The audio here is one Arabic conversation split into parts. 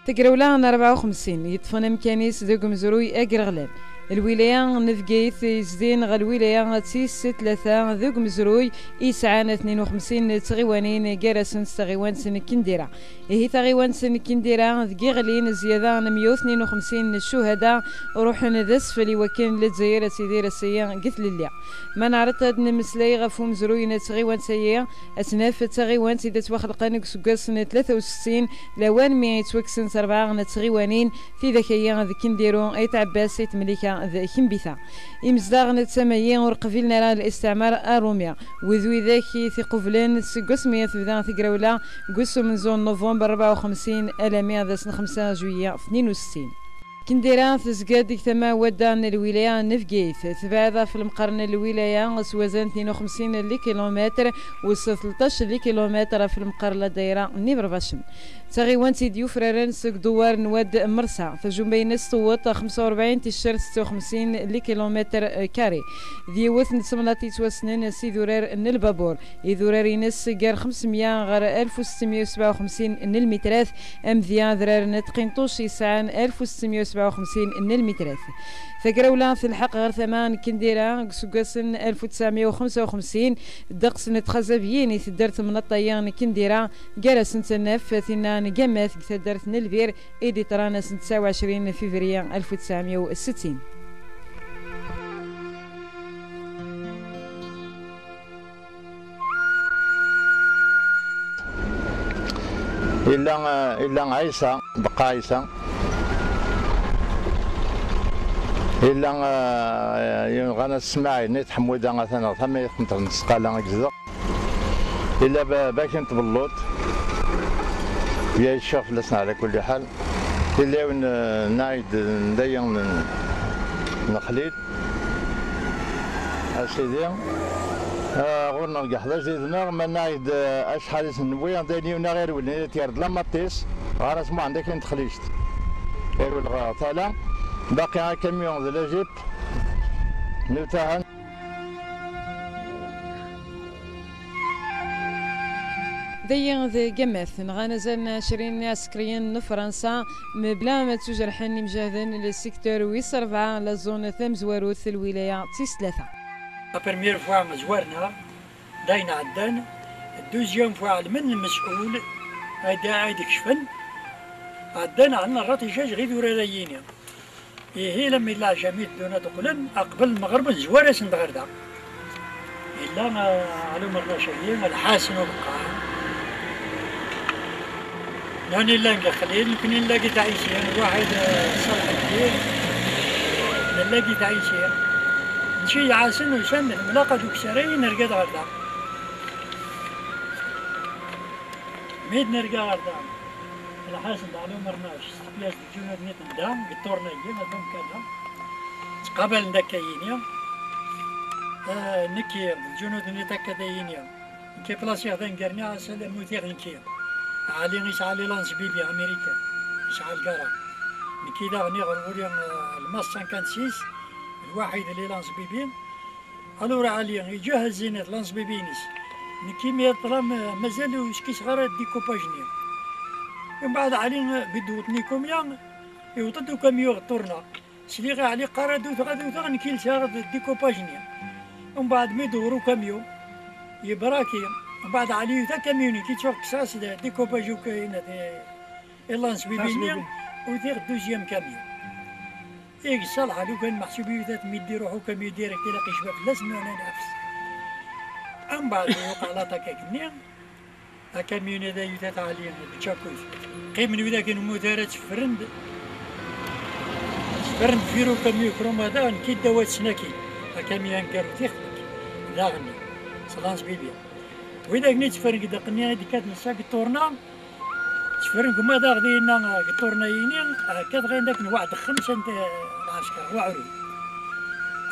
تقراولا 54 يطفن مكانيس ذوق مزروي أقرغلان الولاية نفقيث يزدين الولاية تيس 3 ذوق مزروي إسعان 52 تغيوانين جارسن تغيوان سن كنديرة هي تغيوان سن كنديرة ذقي غلين زيادة 152 الشهداء روحنا ذس فلي وكان لتزير سيدي رسيا قتل اللي ما نعرض هاد نمسلاي غفو مزروي تغيوان سيا أسناف تغيوان سيدة وخلقانك سقاسن 63 لوان مي يتوكسن 4 تغيوانين في ذكيا ذي كنديرو أي تعباس ملكة ذا كمبيثا إمزداغ نتسميين ورقفلنا راه الاستعمار الروميا وذوي ذاكي ثقفلان سقسمية ذا ثقراولا قسو من زون نوفمبر 54 ألامي ذا سن 5 جوية 62 كنديران تزقاد ديك ثما ودان الولاية نفقيث تبعد في المقرن الولاية سوازان 52 لي كيلومتر و 13 لي كيلومتر في المقرن الدايرة نيبرباشن تغيوان تيديو فراران سك دوار نواد مرسى تجمبين صوت 45 تشر 56 لي كيلومتر كاري ديوث نتسملاتي توسنن سيدورار البابور يدورار ينس غير 500 غير 1657 المتراث امذيا ذرار نتقنطوش يسعان 1657 المتراث ثقراولا في الحق غير ثمان كنديرة سقاسن 1955 دقس نتخزفيين يثدرت من الطيان كنديرة جالس نتنف ثنان جماث ثدرت نلفير إيدي ترانا 29 فبراير 1960 إلا عيسى بقى عيسى إلا غانا السماعي نيت حمودا غاثنا ثم يخمت نسقالا أجزاء إلا باكين تبلوط يا الشوف لسنا على كل حال إلا نايد ندين نخليل أسيدي غورنا القحضة زيدنا ما نايد أشحال سنبويا داينيونا غير ولي تيرد لما تيس غانا اسمو عندك انت خليشت غير والغاطالة باقي كاميون ذا جيب نتاعها ذي ذي جمث نغانا زلنا 20 عسكريين فرنسا بلا ما تجرحن مجاهدين للسيكتور ويس 4 لا زون ثم زواروث الولاية تيس 3 لا بروميير فوا زوارنا داينا عدان الدوزيام فوا من المسؤول هيدا كشفن عدان عندنا راتي جاج غير وراليين هي لما يلا جميع دونا دقلن أقبل المغرب زوارة سندغردا إلا على مرة شيئين الحاسن وبقى ناني نلاقي خليل يمكن نلاقي تعيشين واحد صالح كبير نلاقي تعيشين نشي عاسن ويسمى الملاقة دوك سراي نرقد غردا ميد نرقى غردا الحاسن على مرناش بلاش الجنود نيت ندام قطورنا يجينا دم كذا قبل ندكيين نكي الجنود نيت كذاين كي بلاصي هذا نقرني على سلام مثير نكي علي غيش علي لانس بيبي امريكا يشعل قرا نكي دا غني غنوري الماس 56 الواحد اللي لانس بيبين الورا علي يجهز زينة لانس بيبينيس نكي 100 درهم مازالو يشكي صغار ديكوباجني من بعد علي بدو تنيكم يان يوطدو كاميو غطورنا سليغي علي قرادو ثغا نكيل شهر ديكوباجني ومن بعد ما يدورو كاميو يبراكي من بعد علي ذا كاميوني كي تشوف كساس ديكوباجو كاين إلانس بيبينيا ودير دوزيام كاميو إيك صالح لو كان محسوبي ذات ميدي روحو كاميو ديريكت يلاقي شباب لازم أنا نفس من بعد يوقع لاطاكا كنيا كاميوني ذا يثات عليه بتشاكوز قيم من وذاك المدارات فرند فيرو كاميو كروما ذا نكيد دوات سناكي كاميان كارو تيخلك ذاغني سلانس بيبيا وذاك نيت فرنك دقني هادي كات نساك الطورنا تفرنك ما داغ دينا الطورنا ينين كات غير داك واحد 5 العسكر وعرو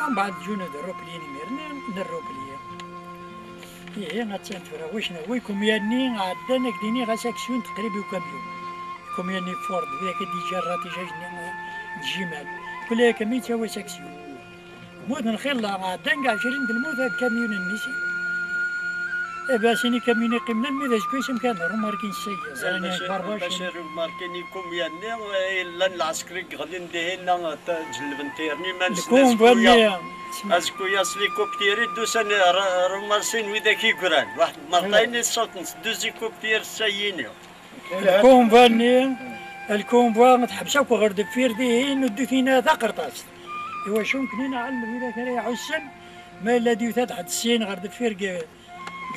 من بعد جونا الروبليين ميرنين الروبليين هي غاتسانت فرا واش نويكم ياني عدانك ديني غا ساكسيون تقريبا وكاميون كوميوني فورد ذاك ديجا راتي جاجني الجمال كلها كميت هو ساكسيون مود نخيل عدان كاع 20 الموت هاد كاميون النسي باسيني كميني قمنا ميدا كويس يمكن روماركين السيء زاني باش روماركين يكون يعني الا العسكري غادي نديهنا جلبنتيرني ما نكون بني اسكو ياسليكوبتيري دوسان رومارسين وذا كيكران واحد مرتين الصوت دوزيكوبتير ساييني الكونفاني الكونفوا ما تحبسوك غير دفير ديهين ودوثينا ذا قرطاس ايوا شو يمكن نعلم اذا كان يحسن ما الا ديوثات حد السين غير دفير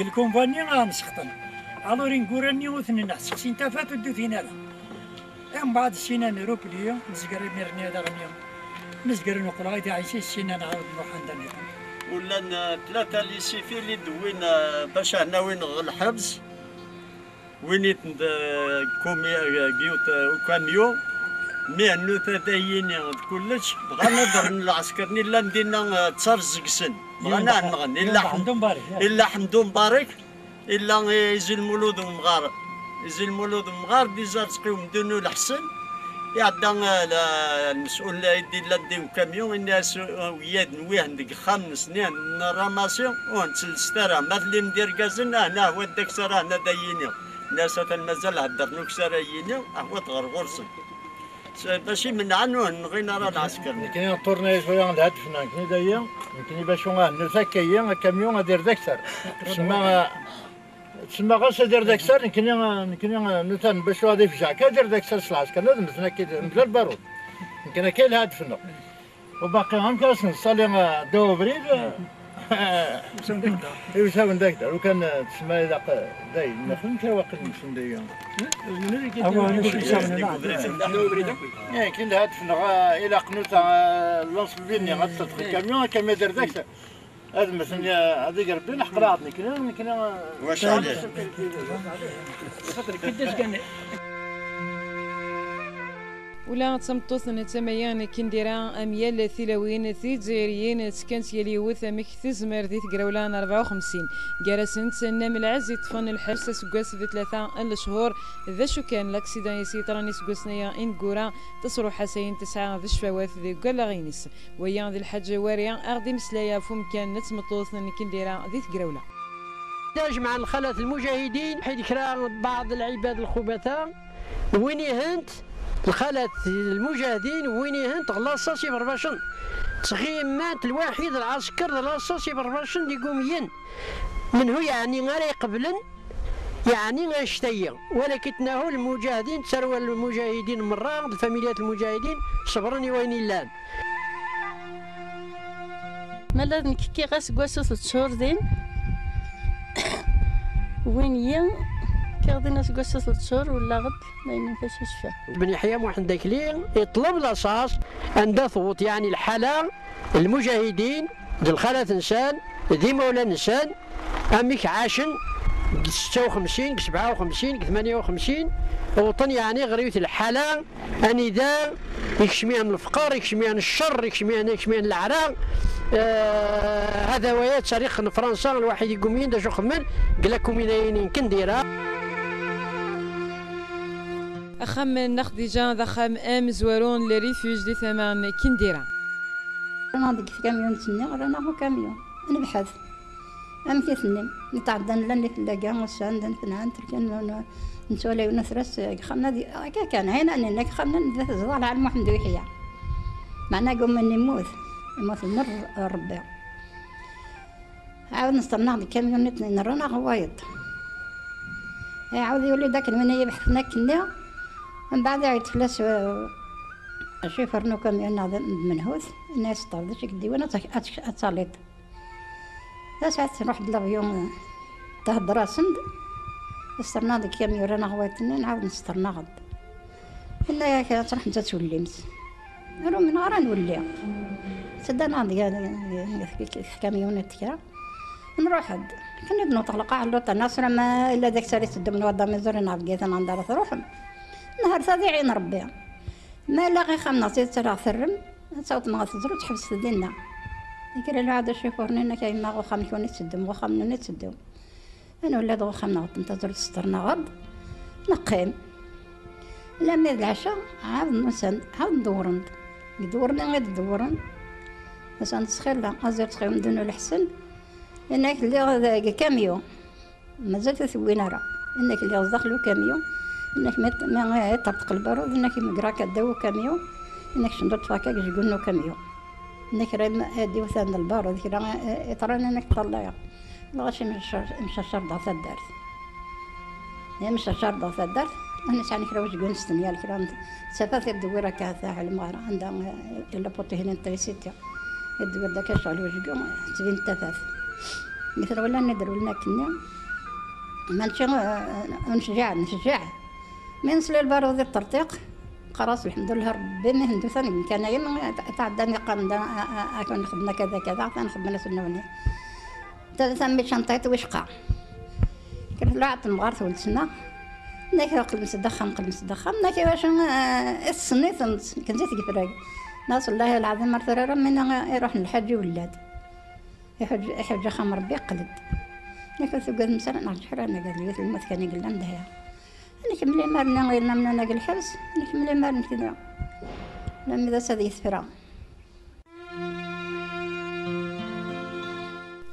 الكونفاني غنسخطن الوري نقولني وثنين سين تافات ودوثينا لا من بعد السنان اوروبيه نزقر ميرني هذا غنيا نزقر نقول غادي عايشين السنان نعاود نروح عندنا ولا ثلاثه اللي سيفي اللي دوين باش هنا وين الحبس وين كومي جيوت وكاميو مي انو تدايني كلش بغا نهضر العسكرني لا ندينا تسرزقسن بغانا نغني الا حمدو مبارك الا يزي المولود ومغار يزي المولود ومغار ديزا تسقيو مدنو الحسن يعدا المسؤول يدي لا نديو كاميون الناس وياد نويه ندق 5 سنين راماسيون ونتسلسترا مثلي ندير كازن هنا هو داك سرا هنا دايني الناس مازال هدر نوك سراييني هو تغرغرسن باش يمنعنوه نغينا راه العسكر كاين طورنا شويه لهدفنا كاين دايا يمكن باش نرتكيا كاميون دير داكسر تسمى غاس دير داكسر يمكن نتن باش غادي يفجع كدير داكسر العسكر لازم مثلا البارود يمكن كاين هدفنا وباقي غير كاس نصلي دو بريد يساوي داك لو كان تسمى داي ما فهمتش واقع نمشي ندير كاين الهدف الى قنوت لونس بيني غتصدق الكاميون كما دار داك هذا مثلا هذيك ربي نحق راسني كنا واش عليه كيفاش كان ولا تمطوث نتميان كنديرا اميال ثلاوين ثي جزائريين تكنت يلي وثمك تزمر ذي تقراولان 54 جرسنت نام العز يطفن الحبس سكاس ذي 3 الشهور ذا شو كان لاكسيدان يسيطراني سكاسنيا ان كورا تصرو حسين 9 ذي شفاوات ذي كلاغينيس ويا ذي الحاج واريا اغدي مسلايا فم كان نتمطوث كنديرا ذي تقراولا مع الخلات المجاهدين حيث كرا بعض العباد الخبثاء وين هنت الخالات المجاهدين وين هنت غلاصه سي برباشن تغيمات الوحيد العسكر غلاصه سي برباشن ديقوميين من هو يعني غير يقبلن يعني غيشتيا ولكن تناهو المجاهدين تسروا المجاهدين مرة الفاميليات المجاهدين صبرني وين اللان مالا نككي غاس كواسو 3 شهور دين وين ين كاغدي ناس كواسو 3 شهور ولا غد ما ينفعش يشفى بن يحيى محمد داكلين يطلب لاصاص عند ثبوت يعني الحالة المجاهدين ديال الخالات انسان ذي مولا انسان اميك عاشن 56 57 58 وطن يعني غريوت الحالة اني ذا يكشمي عن الفقر يكشمي عن الشر يكشمي عن العراق هذا ويات تاريخ فرنسا الواحد يقومين دا شو خمن قال لكم يمكن كنديرها أخم نخديجة ذخم أم زوارون لريفوج دي ثمان كنديرة أنا عندك في كاميون تني رانا هو كاميون نبحث أم كيفني نتعدن لاني في اللاقا وساندن في نعان تركن نسولي ونثرس خمنا دي كان هنا أنك خمنا ذات زوال على محمد ويحيى معنا قوم مني موت المر ربي عاود نستنى عند كاميون نتنين رانا غوايض عاود يولي داك من يبحثنا كنا من بعد عيط فلاس شوفر نو كاميون هذا منهوث الناس طردش كدي وانا اتصاليت ساعات نروح لافيون تهضر سند استرنا ديك كاميون رانا غوايطنا نعاود نسترنا غد الا تروح انت توليمت راه من غير نولي صدقنا عندي كاميونات كا نروح هاد كنا نطلق على اللوطه ناصر ما الا داك ساري تدم من وضع مزور نعرف انا ندار روحهم نهار ثاني عين ربي ما لا غير خمنا ترى ثرم صوت ما تزرو تحبس دينا يقول له هذا شوفورني انا كاين ما خمكوني تدم وخمنا تدم انا ولاد خمنا ننتظر تسترنا غد نقيم لما العشاء عاود نسن عاود ندورن غير ندورن بس نسخير لا ازير تخيم دونو الحسن انك اللي كاميون مازال تثوينا راه انك اللي غزدخلو كاميون انك ما يطرطق البارود انك مقرا كداو كاميون انك شندوت فاكاك جقولنو كاميون انك راه دي وثان البارود كي راه يطران انك طلعها غاشي مشى الشرطه تاع الدار مشى الشرطه تاع الدار انا سعني كرا واش قول نستنيا الكرام سافات الدويره كاع المغاره عندها الا بوطي هنا تريسيتيا الدوير داك شغل واش قول تبين التفاف مثل ولا نديروا لنا كنا ما نشجع من نسلي البارود الترطيق خلاص الحمد لله ربي ما هندو ثاني كان يوم تعداني قام اكون خدمه كذا كذا نخدم ناس النوني تسمي شنطيت وشقع كنت لعبت المغارث ولسنا ناكي قلمس دخم ناكي واش السنيت كنت تقفراق ناس الله العظيم مرترا من يروح للحج ولاد يحج خام ربي قلد ناكي ثقل مسرع نرجع انا قال لي الموت كان يقول عندها انا كملي مارنا غير من انا الحبس انا كملي مارنا كذا لما ذا سدي ثفرا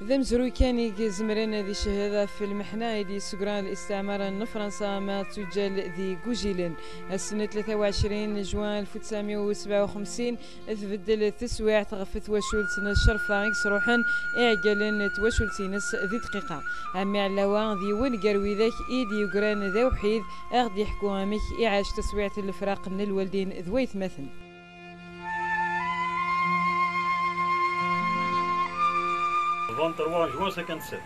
ذا مزروي كان زمرنا ذي شهادة في المحنة دي سكران الاستعمار فرنسا ما تسجل ذي جوجيلن السنة 23 جوان 1957 تبدل التسويع تغفث وشولت الشرفة يصروحن اعقلن توشولتينس ذي دقيقة عمي علاوان ذي ونقروي ذاك ايدي يقران ذا وحيد اغد يحكو امك اعاش تسويعة الفراق من الوالدين ذويث مثل جوان 57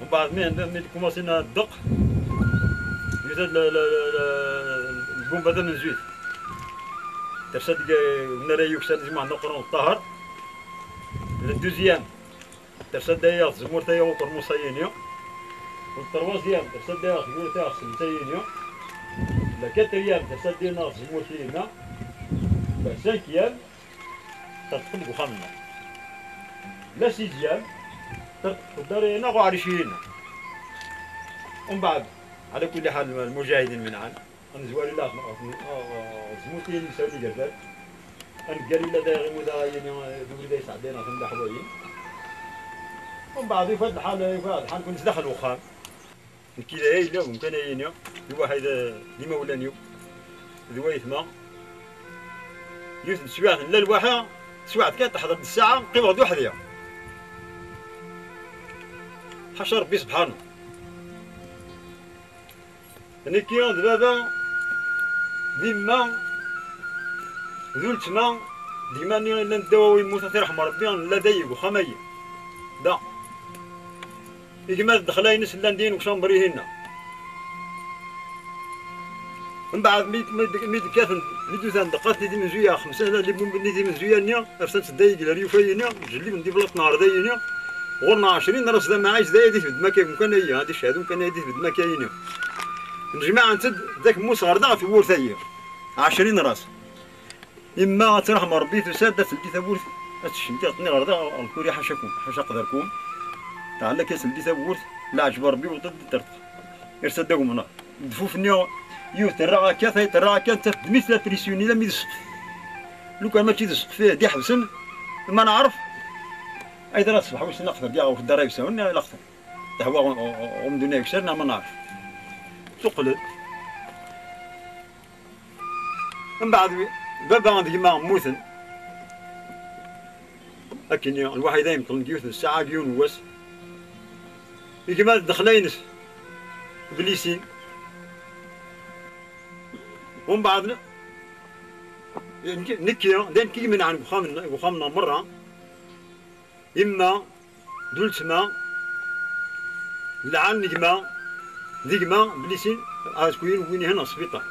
ومن بعد ملي كوماسينا الدق يزاد البومبا هذا من زويد ترسد نرى يكسر جمع نقرن الطهر الدوزيام ترسد دايا زمور تايا وطر موسيينيو والتروازيام ترسد دايا زمور تايا سمسيينيو لا كاتريام ترسد دايا زمور تايا لا سانكيام تدخل بخمنا لا سيزيام تقدر نغو عرشينا ومن بعد على كل حال المجاهدين من عام أنا زواري لا زموتي اللي يسوي لي قربات أنا قال لي لا غير يعني دوري دا يساعدنا في الحوايج ومن بعد يفاد الحال كنت دخل وخام كذا هي لا ممكن ينيو الواحد اللي مولانيو ذويث ما يوث سواعد لا الواحد سواعد كانت تحضر الساعة قيمة غدو حذية حشر ربي سبحانه أنا كيان دابا ديما ذولت ما ديما لا نداوي يموت رحم ربي لا دايق وخمية دا كيما دخلاي ناس لا ندين وشامبري هنا من بعد ميت كاثن ميدوزان دقات ندي من زويا 5 اللي ندي من زويا نيا افسنت دايق الريوفيا جلي ندي بلاط نهار داينيا غورنا 20 راس دا معايش دايدي في دماكي ممكن هي هادي الشهاده ممكن هادي في دماكي الجماعه نتد ذاك موسى غردا في ورثيه 20 راس اما ترحم ربي تساد تلقي ثبورث الشمتي عطني غردا الكوري حاشاكم حاشا قدركم تعال كاس اللي ثبورث لا عجب ربي وطد ترت يرسدكم هنا دفوف نيو يوث الرغا كاث الرغا كانت مثل تريسيوني لا ميدسق لو كان ما تيدسق فيه دي حبسن ما نعرف ايضا لا تصبح واش نقدر كاع في الدار يساونا لا اخطر هو ومدنا يكسرنا ما نعرف تقلد من بعد بابا عندي ما موثن لكن الواحد يمكن ديوث الساعه ديون واس كيما دخلينس بليسين ومن بعد نكيا دين كي من عن بخامنا مره إما دولت ما لعن نجمة ديجما بليسين عاسكوين وين هنا سبيطة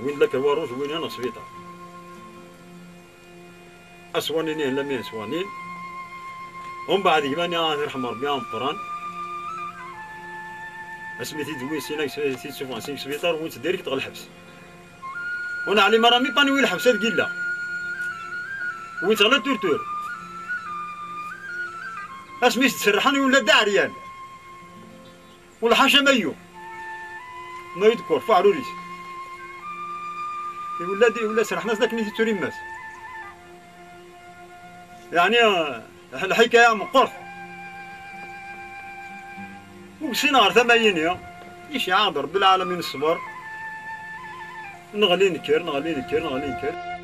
وين لك الواروس وين هنا سبيطة أسوانين لمين أسوانين ومن بعد كمان يرحم ربي القرآن اسمي تيدوي سيناك سيد سوفان سينك سبيطار وين تديرك تغل الحبس وانا علي مرامي باني وين الحبس هاد قيلا وين تغلى تورتور اسمي تسرحني ولا داعريان ولا حاشا مايو ما يذكر فعلوا ريس ولا دي ولا سرحنا ذاك نيتي توري ماس يعني الحكايه مقرف ومشينا غير ثمانية إيش عاد رب العالمين الصبر نغلي نكر نغلي نكر نغلي نكر.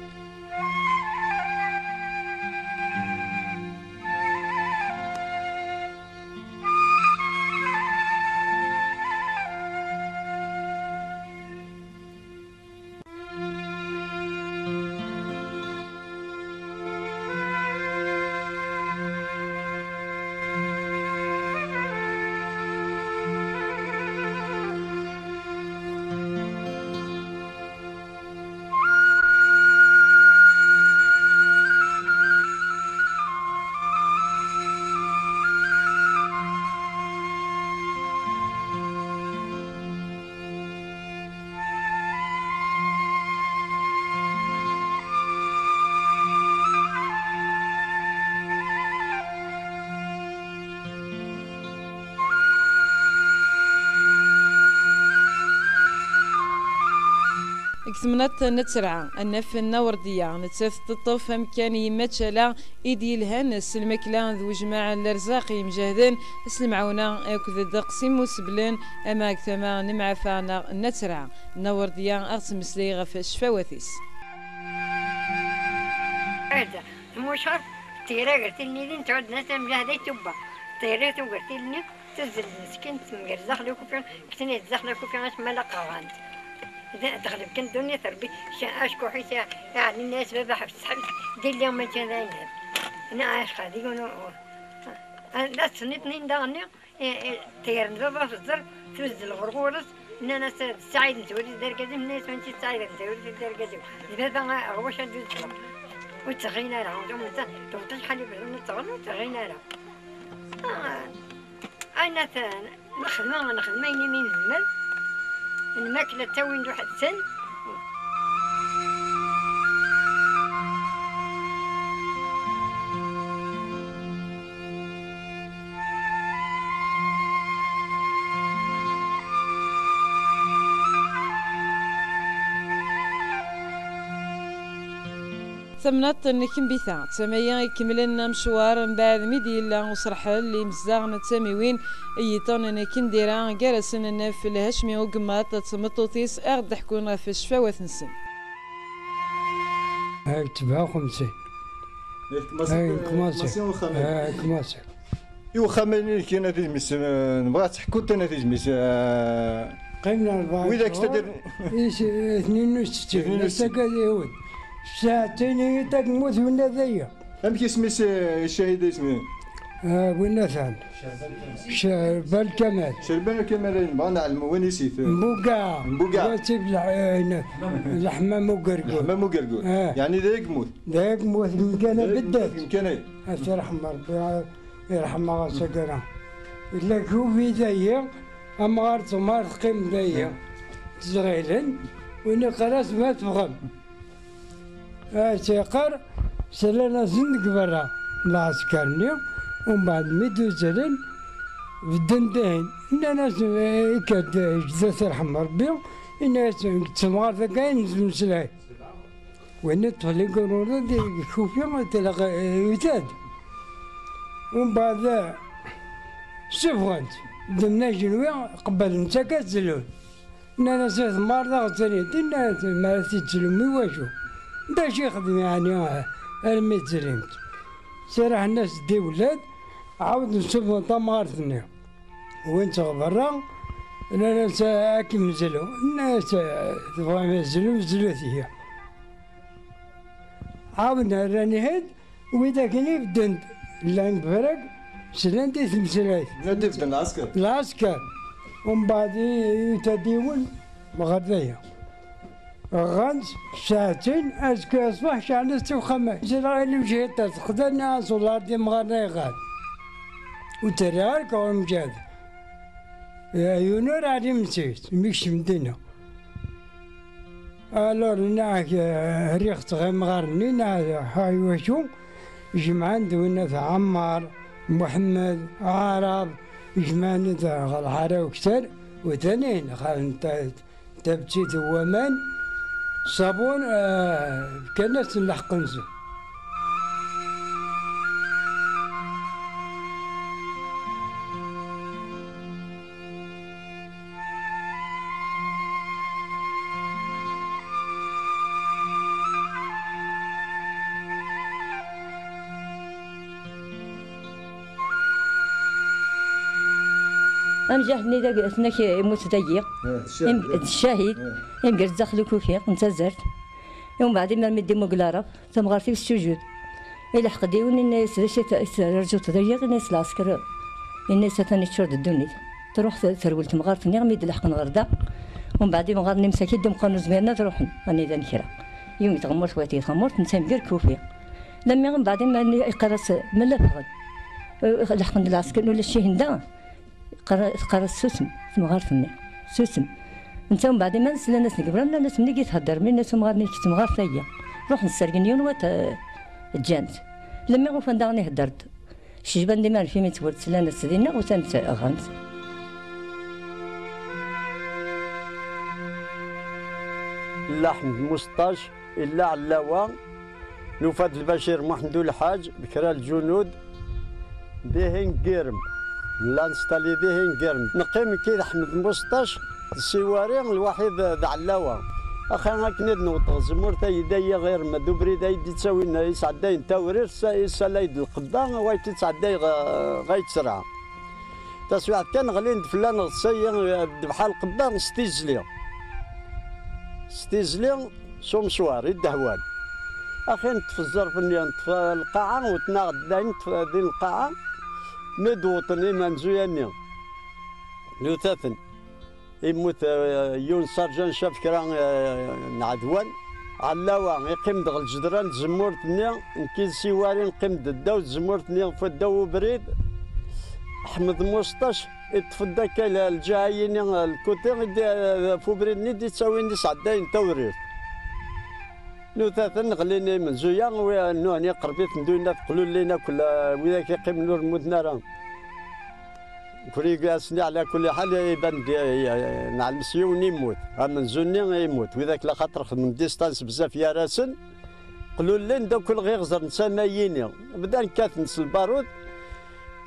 كثمنات نتسرع النف النوردية نتسف تطف أمكان يمتشلا إيدي الهنس المكلان ذو جماعة الأرزاقي مجاهدين المعونة أكد الدقسيم وسبلين أما كثما نمع فانا نتسرع النوردية أغسم مسلي غف الشفاوثيس هذا مشهر تيرا قلت لي ذي تعود ناس مجاهدة تبا تيرا قلت لي تزل مسكين تمقرزخ لك وفين كتني تزخ لك وفين اسمها لقوانت إذا تغلب كان الدنيا تربي أشكو حيث يعني الناس بابا حبس حبس دير اليوم ما كان ذاينها أنا عايش خادي أنا لا سنتني ندغني تيرن بابا في الزر توز الغرغورس إن أنا سعيد نتوري درجة الناس وأنت سعيد نتوري درجة بابا هو شاد يزرع وتغينا لها وأنت توطيش حالي بعدين تغني وتغينا لها أنا نخدمة يمين المال الماكلة تاوي ندوح السن ثمنات نكم بيثا تسميا يكملنا مشوار من بعد ميديلا وصرحل اللي مزاغ نتساميوين ايطون نكن ديران جالسن النف الهشمي وقمات تمطوطيس اغد حكونا في الشفاوات نسن هاي تبع خمسين هاي كماسي يو خامني كاين تيجمس نبغى تحكو انا تيجمس قيمنا البعض وإذا كتدير 62 سكايون ساعتين يتاك موت ولا ذيا أم كيسميس الشهيد اسمه وين ثان شربان كمال شربان كمال ما نعلم وين يسيف مبوقع تجيب لحمة مقرقور لحمة مقرقور يعني ذا يموت مكانه بالذات مكانه يرحم ربي يرحم غاسقنا إلا كوفي ذيا أما غارت ما تقيم ذيا تزغيلن وين خلاص ما تفهم تيقر سلانا زندق برا العسكرني ومن بعد ميدوزلن بدندين إن ناس يكاد جزاس يرحم ربي الناس تسمار ذاك نزل وين الطفل يقولون دي شوف يوم تلقى يتاد ومن بعد سفغنت دمنا جنوي قبل نتا كتزلون إن ناس ثمار ذاك تاني الناس ما تتزلون مواجهو باش يخدم يعني الميت زريمت سراح الناس دي ولاد عاود نشوفو طمارتني وين برا الناس هاكي نزلو الناس تبغى نزلو فيها عاودنا راني هاد وإذا كان يبدن لان فرق سلندي ثمثلاث نادي في العسكر ومن بعد يتديون مغذية غنز ساعتين أزكى أصبح شعنست وخمس زرع اللي مشيت تخدنا صولار دي مغرنا غاد وتريال كون مجاد يا يونور عادي مسيت ميكش مدينة ألور ناك ريخت غير مغرني نا هاي وشو جمعان دونا عمار محمد عرب جمعان الحارة وكتر وثانين خال تبتيت ومان صابون كانت نلحق نزل جاهدني ذاك اثناك يموت دايق الشهيد يمقرز داخل كوفيق نتزرت ومن بعد ما مدي مقلارة تمغار في السجود إلا حقديون الناس رجعوا تضيق الناس العسكر الناس ثاني تشرد الدنيا تروح ترول تمغار في النغم يدلحق نغردا ومن بعد مغار نمسك يدم قانون زميرنا تروح أنا إذا نكرا يوم يتغمر خواتي يتغمر نسام غير كوفيق لما من بعد ما يقرص من لا فغد لحقن العسكر ولا الشيء هندا قرص سوسم تمغار في النغم سوسم انت من بعد ما نسلا ناس نقبرنا الناس ملي تهدر من الناس مغارني تمغار فيا روح نسرقنيون وات الجانت لما غوفان داغني هدرت شجبان ديما في ميت ولد سلا ناس دينا وتنت اغانت لا حمد مستاش الا علاوه نوفاد البشير محمد الحاج بكرا الجنود بهن قرم لا نستالي بهن قرم نقيم كي حمد مستاش السواري الوحيد ذا علاوه اخا كنت نوطغ زمور تايدايا غير ما دوبري داي تساوي لنا يسعداي تاورير سلايد القدا وايت تسعداي غايتسرع تسويعت كان غلين فلان غصايا بحال القدا ستيزلي سوم سواري الدهوان اخي نتفزر فني القاعه وتناغد داين دين القاعه مد وطني منزوياني نوثاثن يموت يون سارجان شاف كرا نعدوان علاوه يقيم دغ الجدران زمورتني نكيز سيواري نقيم الداو زمورتني في الداو بريد احمد مصطاش يتفدى كالا الجايين الكوتي فوبريدني دي تساويني سعداين تورير نوثاثن غليني من زويا ونوعني قربيت ندوينا تقولوا لنا كل وذاك يقيم نور مدنارا كوري قاسني على كل حال يبان مع المسيون يموت من زوني يموت وذاك لا خاطر من ديستانس بزاف يا راسن قالوا لنا دوك غير غزر نساناييني بدا كاتنس البارود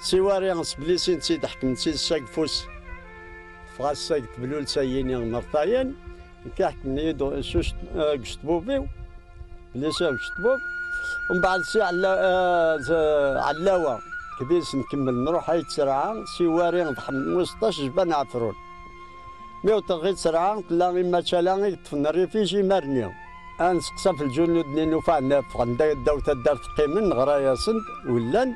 سيواري نسبليسين تسيد حكم نسيد ساقفوس فغاس ساق تبلول ساييني مرطاين كيحكمني يدو سوش قشت بوبيو بليسا قشت بوب ومن بعد سي علاوه كبيس نكمل نروح هاي تسرعه سيواري نضحم وسطاش جبان عفرون ميو تغيت سرعه تلاقي ما تشالاني تفن الريفيجي مرني انسقسا في الجنود نينو فعنا فغندا داوتا دار تقيمن غرايا سند ولان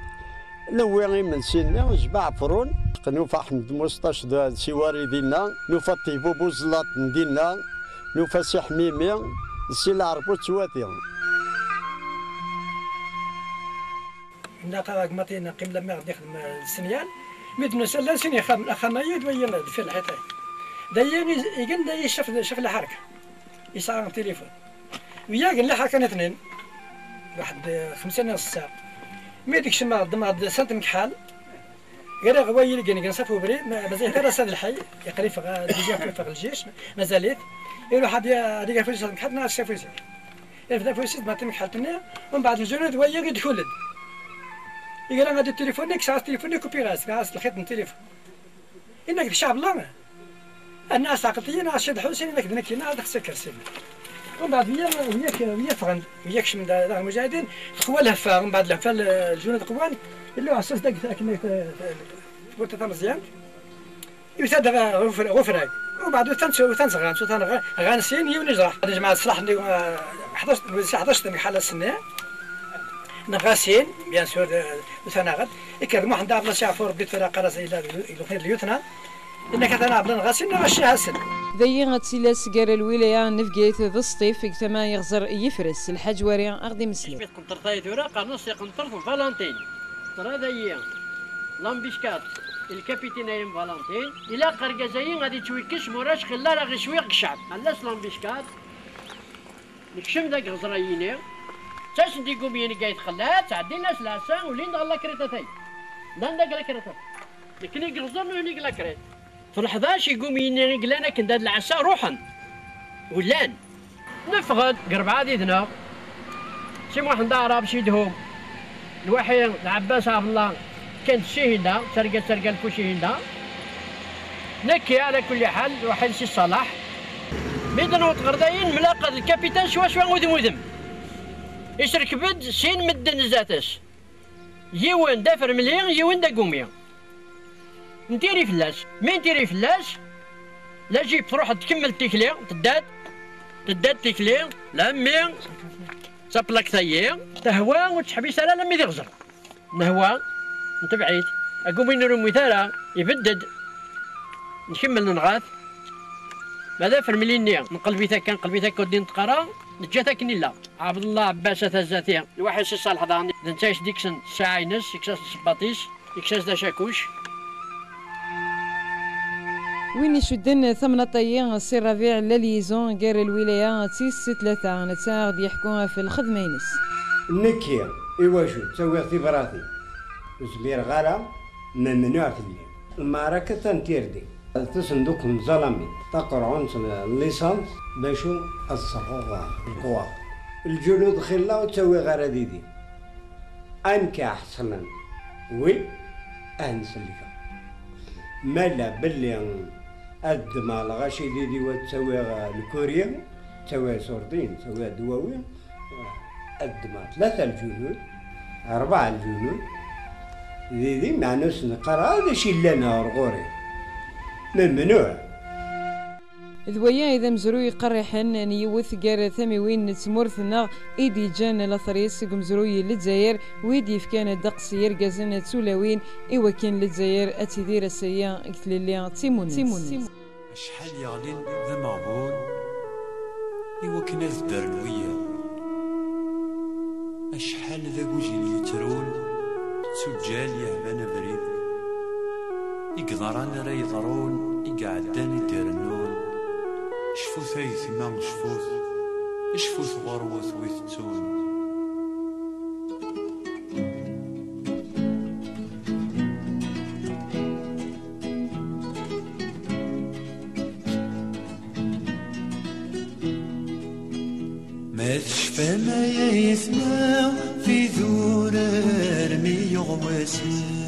نويغي من سينا جبا عفرون نوفا حمد مستاش سيواري دينا نوفا طيبو بوزلاط دينا نوفا سي حميمي سي العربو تواتي ناقا ماتينا قيم لما غادي يخدم السنيان ميدنا سلا سني خمايد ويا في الحيطان دايا يقن دايا شاف الحركه يسعى التليفون ويا قال لها كان اثنين واحد 5 ساعه مي ديك الشما ضم سنت مكحال غير غوايي لقاني كنصافو بريد مازال حتى راس هذا الحي يقري فغا ديجا في الجيش مازاليت يروح هذيك فويس مكحال ناس فويس يبدا فويس ما تمكحالتني ومن بعد الجنود ويا يدخل يقول انا هذا التليفون ساعه تليفوني كوبي راس الخيط من التليفون انك شعب الله الناس عقلتي ناس شد حسين انك بنك هنا هذا خصك كرسي ومن بعد وياك فغند وياك من دار المجاهدين قوى الهفه ومن بعد الهفه الجنود قوان اللي هو اساس داك قلت تاع مزيان يبدا غفراي ومن بعد وثان غانسين يونجرح هذا جماعه الصلاح 11 حاله سنه نغاسين بيان سور وثناغد يكرموا حنا عبد الشافور بديت فرق راس الى اليوتنا انك انا عبد الغاسين نغشي هاسن ذي غتسيلا سكار الولايه نفقيت ذا الصيف كما يغزر يفرس الحاج وري اغدي مسلم بيت قنطر تايدورا قنص قنطر في فالنتين ترى ذي لامبيشكات الكابيتين ايم فالنتين الى قرقزاين غادي تويكش موراش خلال غي شويه الشعب علاش لامبيشكات نكشم ذاك غزراييني تاش نديكو بيني قايد خلات تعدي الناس العسا ولين دغ لاكريتاتاي دان داك لاكريتات لكن يقلزون ونيك لاكريت في ال11 يقوم ينقلانا كنداد العسا روحا ولان نفقد قرب عادي ذنا سي واحد عرب شيدهم الوحيد العباس عبد الله كانت شهيده سرقه الكوشهيده نكي على كل حال واحد سي صلاح ميدان وتغرداين ملاقد الكابيتان شوا مذم يشرك بد سين مدن زاتش يوان دافر مليون يوان دا قوميا نتيري فلاش مين تيري فلاش لا جيب تروح تكمل تيكلي تداد تيكلي لامي صابلاك تايي تهوى وتحبيس على لامي يغزر نهوى نتبعيد اقوم نرومي ثارة يبدد نكمل نغاث ماذا فرمليني نقلبي ثاك نقلبي ثاك ودي نتقرا نتجاثك نيلا عبد الله عباس ثازاتي الواحد سي صالح ضاني نتايش ديكسن ساعة ينس يكساس سباطيس يكساس دا شاكوش وين يشدن ثمن طيين السي ربيع لليزون غير الولاية تيس 3 نتا غادي يحكوها في الخدمة ينس نكيا إواجو تسوي اختباراتي زمير غالا ممنوع في الليل المعركة تنتيردي تصندوق مظلمي تقرعون الليسانس باشو الصحوة القوى الجنود خلا وتسوي غراديدي أنك أحسنا وي أنسلك مالا باللي قد ما الغاشي ديدي وتسوي الكوريا تسوي سورتين تسوي دواوين قد ما 3 الجنود 4 الجنود ديدي مع نفس نقرا هذا شي لنا رغوري ممنوع ذويا إذا مزروي قريحن نيوث قار ثميوين نتمورثنا إيدي جان لثريس مزروي للجزائر ويدي فكان دقس يرقزن تسولاوين إوا كان للجزائر أتيدير السيا قلت لي تيمون شحال يغلين ذا مغبون إوا كنا ذدار الويا أشحال ذا قوجين يترون سجال يهبان بريد يقدران راه يضرون يقعدان يديرنون شفوث ايثما شفوث غروث ويثتون ما تشفى ما يثما في ذور رمي يغواسن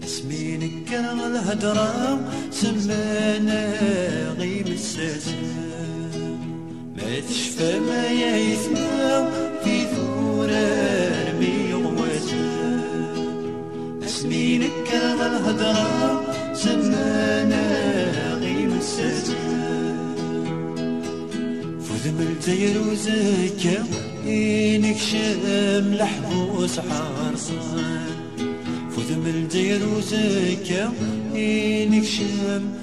اسمين كان الهدرة سمانا غيم الساسن ما تشفى ما يثما في ذور رمي يغواسن اسمين كان الهدرة سمانا غيم الساسن فذم الجير وزكا إنك شام لحبوس حارصان فذم الجير وزكا إنك شام